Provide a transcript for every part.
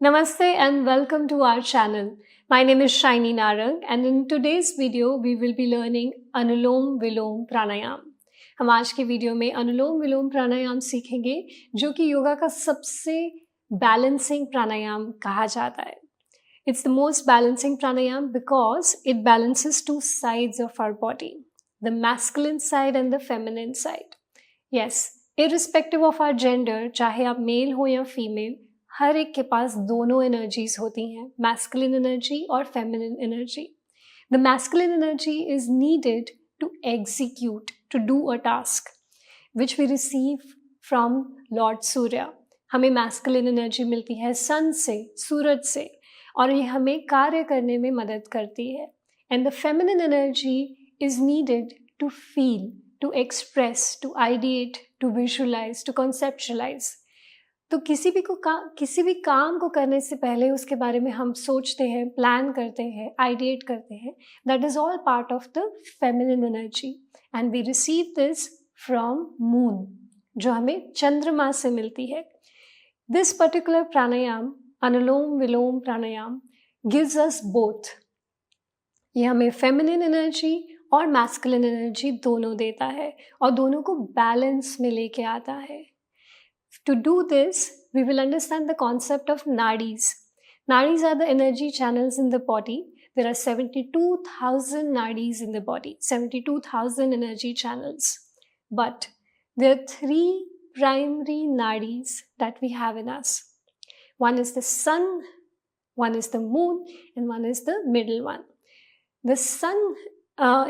Namaste and welcome to our channel. My name is Shaini Narang and in today's video we will be learning अनुलोम विलोम प्राणायाम. हम आज के video में अनुलोम विलोम प्राणायाम सीखेंगे जो कि योगा का सबसे बैलेंसिंग प्राणायाम कहा जाता है. It's the most balancing pranayam because it balances two sides of our body, the masculine side and the feminine side. Yes, irrespective of our gender, चाहे आप मेल हो या फीमेल, हर एक के पास दोनों एनर्जीज होती हैं, मैस्कुलिन एनर्जी और feminine energy. The masculine energy is needed to execute, to do a task which we receive from lord Surya. हमें मैस्कुलिन एनर्जी मिलती है सन से, सूरज से, और ये हमें कार्य करने में मदद करती है. And the feminine energy is needed to feel, to express, to ideate, to visualise, to conceptualise. तो किसी भी काम को करने से पहले उसके बारे में हम सोचते हैं, प्लान करते हैं, आइडिएट करते हैं. That is all part of the feminine energy and we receive this from moon, जो हमें चंद्रमा से मिलती है. This particular pranayama, anulom vilom pranayama, gives us both. ये हमें फेमिनिन एनर्जी और मैस्कुलिन एनर्जी दोनों देता है और दोनों को बैलेंस में लेके आता है. To do this, we will understand the concept of nadis. Nadis are the energy channels in the body. There are 72,000 nadis in the body, 72,000 energy channels. But there are three primary nadis that we have in us. One is the sun, one is the moon, and one is the middle one. The sun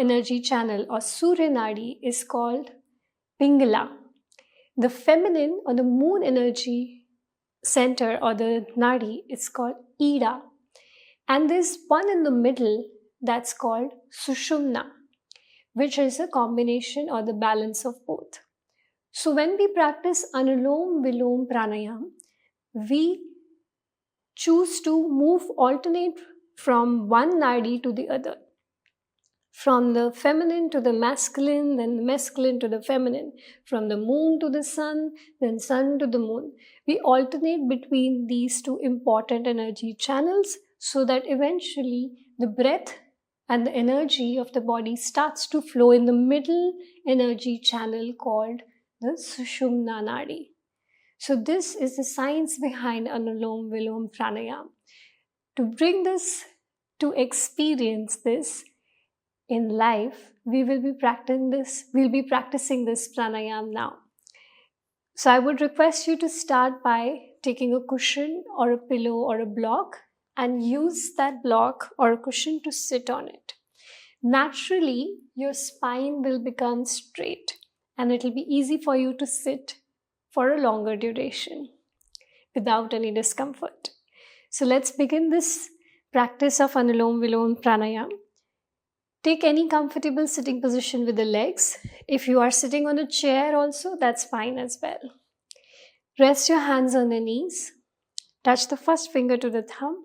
energy channel or Surya Nadi is called Pingala. The feminine or the moon energy center or the nadi is called Ida. And there's one in the middle that's called Sushumna, which is a combination or the balance of both. So when we practice Anulom Vilom Pranayam, we choose to alternate from one nadi to the other. From the feminine to the masculine, then the masculine to the feminine. From the moon to the sun, then sun to the moon. We alternate between these two important energy channels so that eventually the breath and the energy of the body starts to flow in the middle energy channel called the Sushumna Nadi. So this is the science behind Anulom Vilom Pranayam. To bring this, to experience this, in life, we will be practicing this pranayam now. So I would request you to start by taking a cushion or a pillow or a block and use that block or a cushion to sit on it. Naturally, your spine will become straight and it will be easy for you to sit for a longer duration without any discomfort. So let's begin this practice of Anulom Vilom Pranayam. Take any comfortable sitting position with the legs. If you are sitting on a chair also, that's fine as well. Rest your hands on the knees. Touch the first finger to the thumb.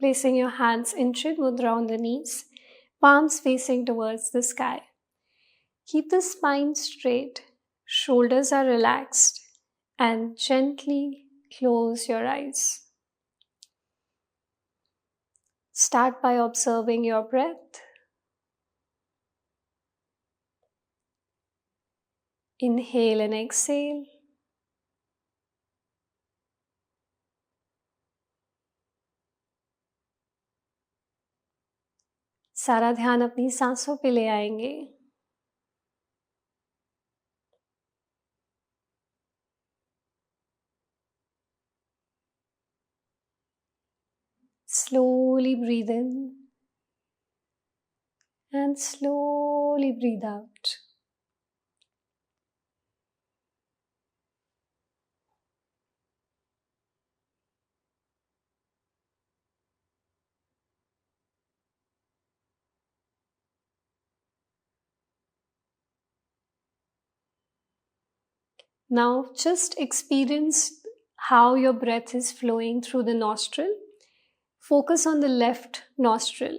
Placing your hands in Chit Mudra on the knees, palms facing towards the sky. Keep the spine straight, shoulders are relaxed, and gently close your eyes. Start by observing your breath. Inhale and exhale. सारा ध्यान अपनी सांसों पे ले आएंगे. Slowly breathe in and slowly breathe out. Now just experience how your breath is flowing through the nostril. Focus on the left nostril,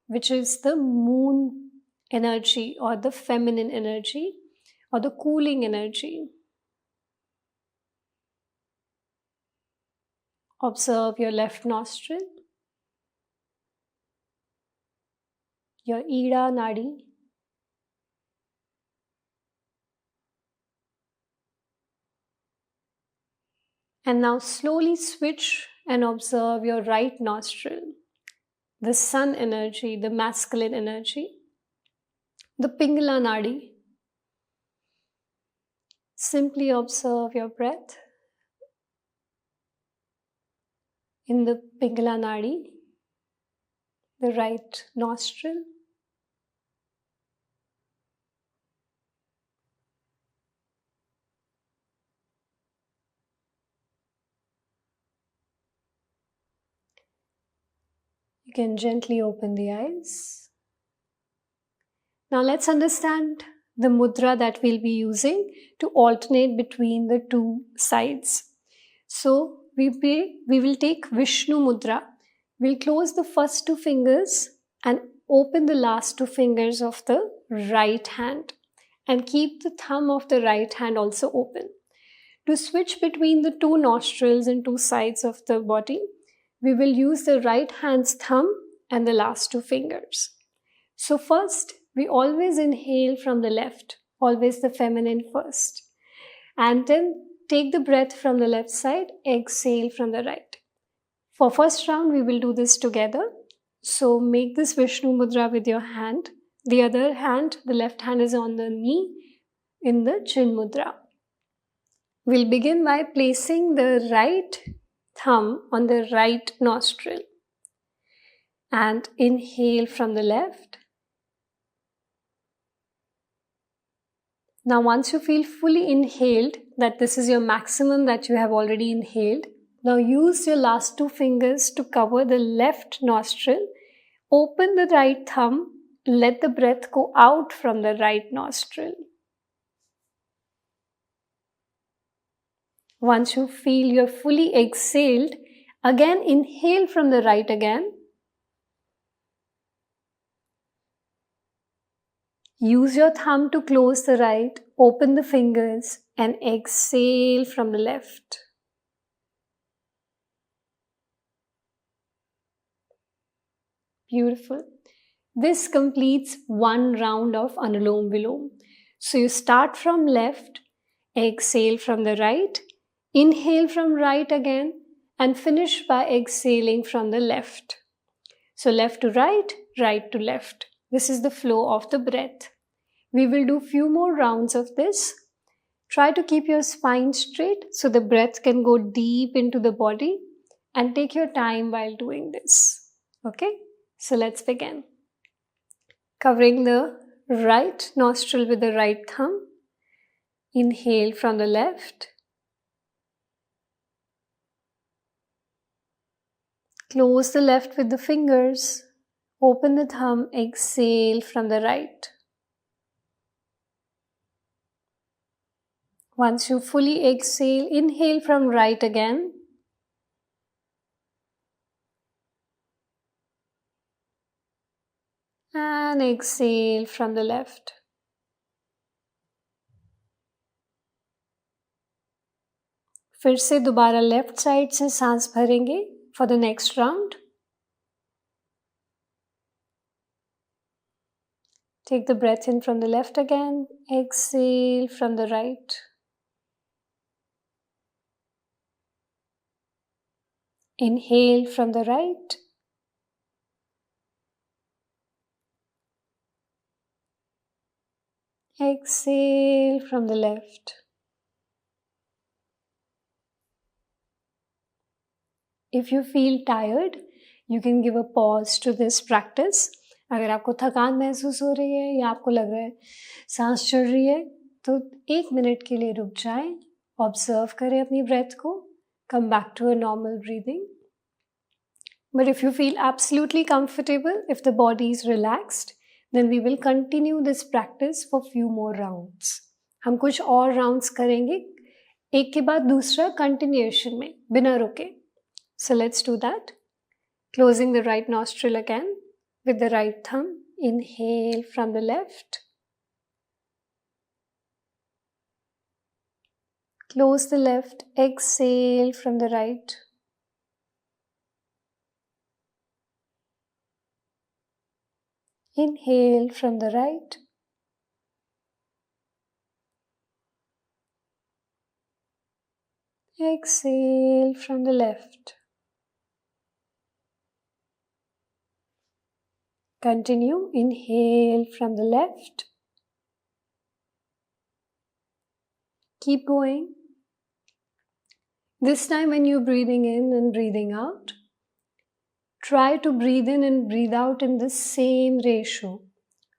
which is the moon energy or the feminine energy or the cooling energy. Observe your left nostril, your Ida Nadi, and now slowly switch and observe your right nostril, the sun energy, the masculine energy, the Pingala Nadi. Simply observe your breath in the Pingala Nadi, the right nostril. You can gently open the eyes. Now let's understand the mudra that we'll be using to alternate between the two sides. So we will take Vishnu mudra. We'll close the first two fingers and open the last two fingers of the right hand and keep the thumb of the right hand also open. To switch between the two nostrils and two sides of the body, we will use the right hand's thumb and the last two fingers. So first, we always inhale from the left, always the feminine first. And then take the breath from the left side, exhale from the right. For first round, we will do this together. So make this Vishnu mudra with your hand. The other hand, the left hand is on the knee in the chin mudra. We'll begin by placing the right thumb on the right nostril and inhale from the left. Now once you feel fully inhaled, that this is your maximum that you have already inhaled, now use your last two fingers to cover the left nostril. Open the right thumb, let the breath go out from the right nostril. Once you feel you're fully exhaled, again inhale from the right again. Use your thumb to close the right, open the fingers and exhale from the left. Beautiful. This completes one round of Anulom Vilom. So you start from left, exhale from the right, inhale from right again and finish by exhaling from the left. So left to right, right to left. This is the flow of the breath. We will do few more rounds of this. Try to keep your spine straight so the breath can go deep into the body and take your time while doing this. Okay, so let's begin. Covering the right nostril with the right thumb. Inhale from the left. Close the left with the fingers. Open the thumb, exhale from the right. Once you fully exhale, inhale from right again. And exhale from the left. फिर से दोबारा left side से सांस भरेंगे for the next round. Take the breath in from the left again. Exhale from the right. Inhale from the right. Exhale from the left. If you feel tired, you can give a pause to this practice. अगर आपको थकान महसूस हो रही है या आपको लग रहा है सांस चढ़ रही है तो 1 मिनट के लिए रुक जाएं, ऑब्जर्व करें अपनी ब्रेथ को, come back to a normal breathing. But if you feel absolutely comfortable, if the body is relaxed, then we will continue this practice for few more rounds. हम कुछ और rounds करेंगे एक के बाद दूसरा continuation में बिना रुके. So let's do that. Closing the right nostril again with the right thumb. Inhale from the left. Close the left. Exhale from the right. Inhale from the right. Exhale from the left. Continue. Inhale from the left. Keep going. This time when you're breathing in and breathing out, try to breathe in and breathe out in the same ratio,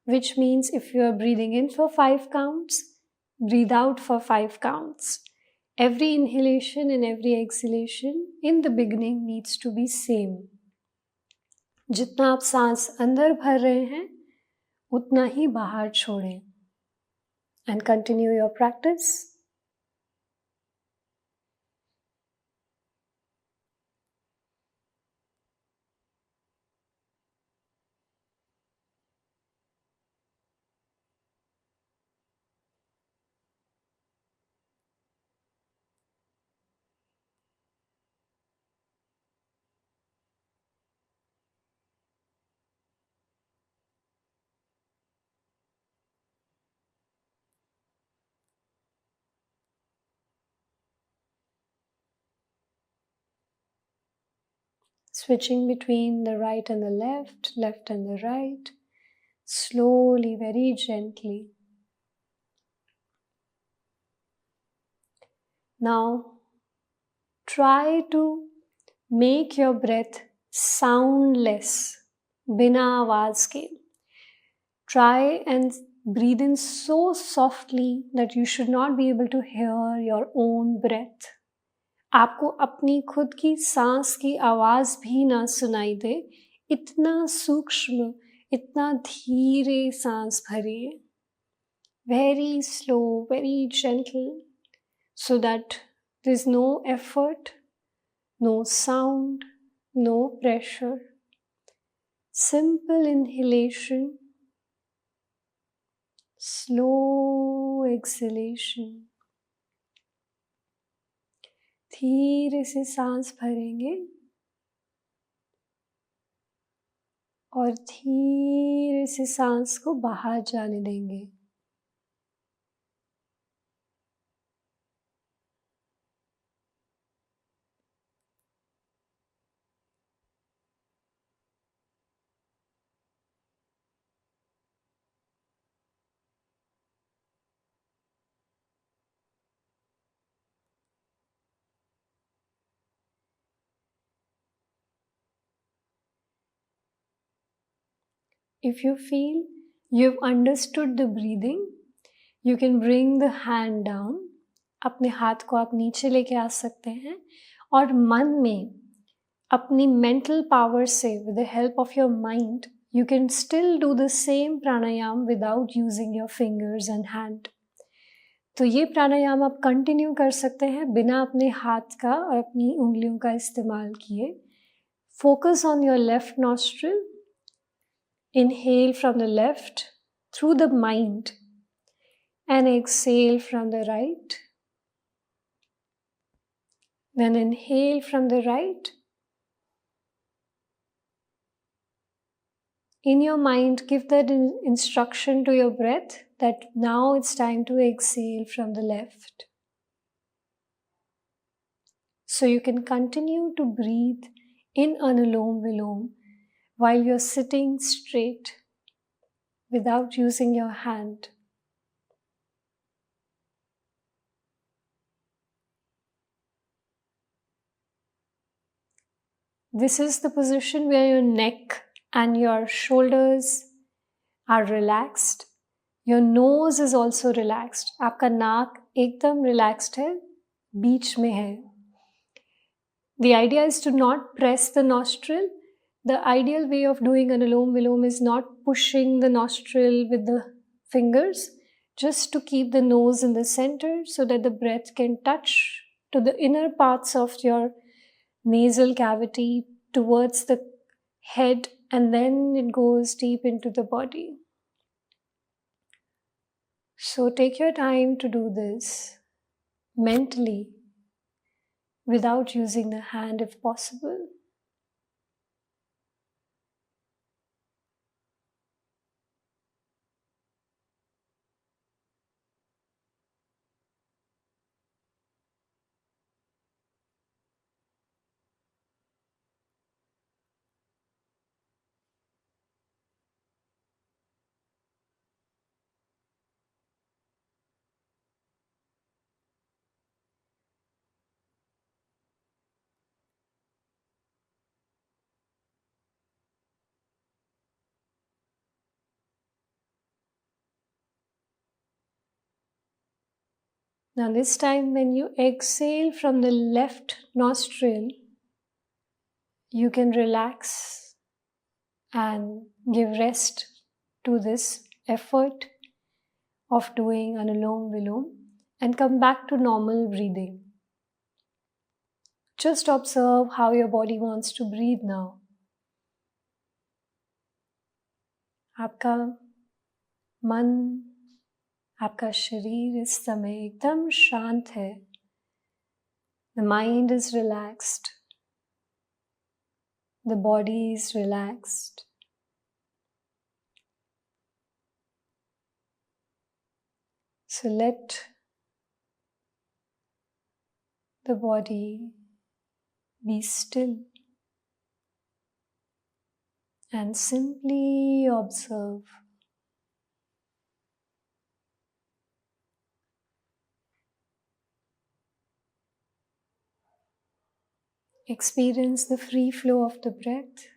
which means if you are breathing in for 5 counts, breathe out for 5 counts. Every inhalation and every exhalation in the beginning needs to be same. जितना आप सांस अंदर भर रहे हैं, उतना ही बाहर छोड़ें. And continue your practice. Switching between the right and the left, left and the right, slowly, very gently. Now, try to make your breath soundless, बिना आवाज के. Try and breathe in so softly that you should not be able to hear your own breath. आपको अपनी खुद की सांस की आवाज भी ना सुनाई दे, इतना सूक्ष्म, इतना धीरे सांस भरिए. Very slow, very gentle, so that there's no effort, no sound, no pressure. Simple inhalation, slow exhalation. धीरे से सांस भरेंगे और धीरे से सांस को बाहर जाने देंगे. If you feel you've understood the breathing, you can bring the hand down. अपने हाथ को आप नीचे लेके आ सकते हैं और मन में अपनी mental power से, with the help of your mind, you can still do the same pranayam without using your fingers and hand. तो ये प्राणायाम आप कंटिन्यू कर सकते हैं बिना अपने हाथ का और अपनी उंगलियों का इस्तेमाल किए. Focus on your left nostril. Inhale from the left through the mind and exhale from the right. Then inhale from the right. In your mind, give that instruction to your breath that now it's time to exhale from the left. So you can continue to breathe in Anulom Vilom while you're sitting straight without using your hand. This is the position where your neck and your shoulders are relaxed. Your nose is also relaxed. आपका नाक एकदम relaxed है, बीच में है. The idea is to not press the nostril. The ideal way of doing Anulom Vilom is not pushing the nostril with the fingers, just to keep the nose in the center so that the breath can touch to the inner parts of your nasal cavity towards the head, and then it goes deep into the body. So take your time to do this mentally without using the hand if possible. Now this time when you exhale from the left nostril, you can relax and give rest to this effort of doing Anulom Vilom and come back to normal breathing. Just observe how your body wants to breathe now. आपका मन, आपका शरीर इस समय एकदम शांत है. The mind is relaxed. The body is relaxed. So let the body be still and simply observe. Experience the free flow of the breath.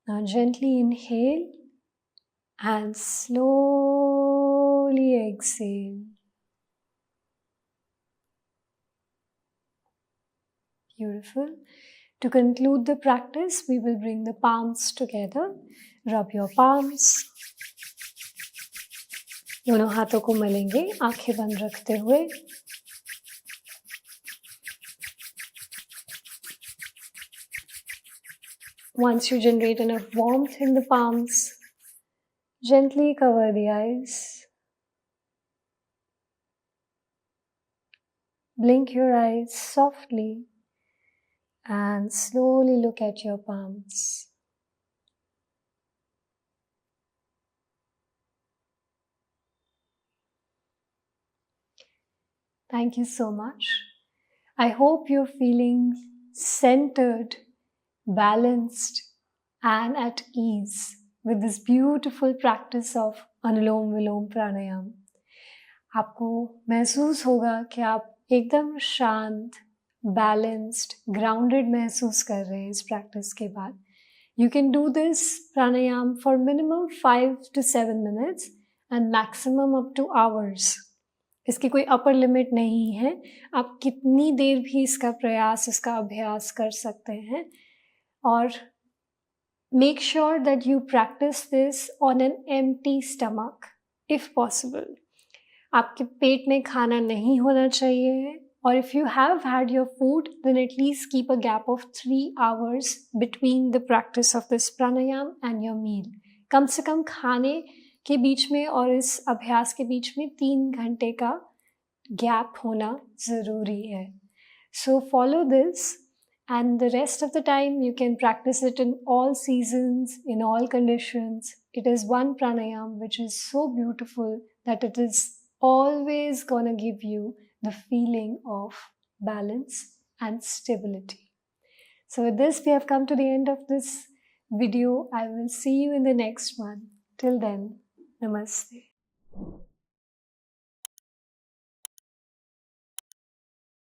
Now gently inhale and slowly exhale. Beautiful. To conclude the practice, we will bring the palms together. Rub your palms. दोनों हाथों को मलेंगे आंखें बंद रखते हुए. Once you generate enough warmth in the palms, gently cover the eyes. Blink your eyes softly and slowly look at your palms. Thank you so much. I hope you're feeling centered, balanced, and at ease with this beautiful practice of Anulom Vilom Pranayam. आपको महसूस होगा कि आप एकदम शांत, balanced, grounded महसूस कर रहे हैं इस practice के बाद. You can do this pranayam for minimum 5 to 7 minutes and maximum up to hours. इसकी कोई अपर लिमिट नहीं है. आप कितनी देर भी इसका प्रयास, इसका अभ्यास कर सकते हैं. और make sure that you practice this on an empty stomach if possible. आपके पेट में खाना नहीं होना चाहिए. और if you have had your food, then at least keep a gap of 3 hours between the practice of this pranayam and your meal. कम से कम खाने के बीच में और इस अभ्यास के बीच में 3 घंटे का गैप होना ज़रूरी है. So follow this and the rest of the time you can practice it in all seasons, in all conditions. It is one pranayam which is so beautiful that it is always gonna give you the feeling of balance and stability. So with this, we have come to the end of this video. I will see you in the next one. Till then, namaste.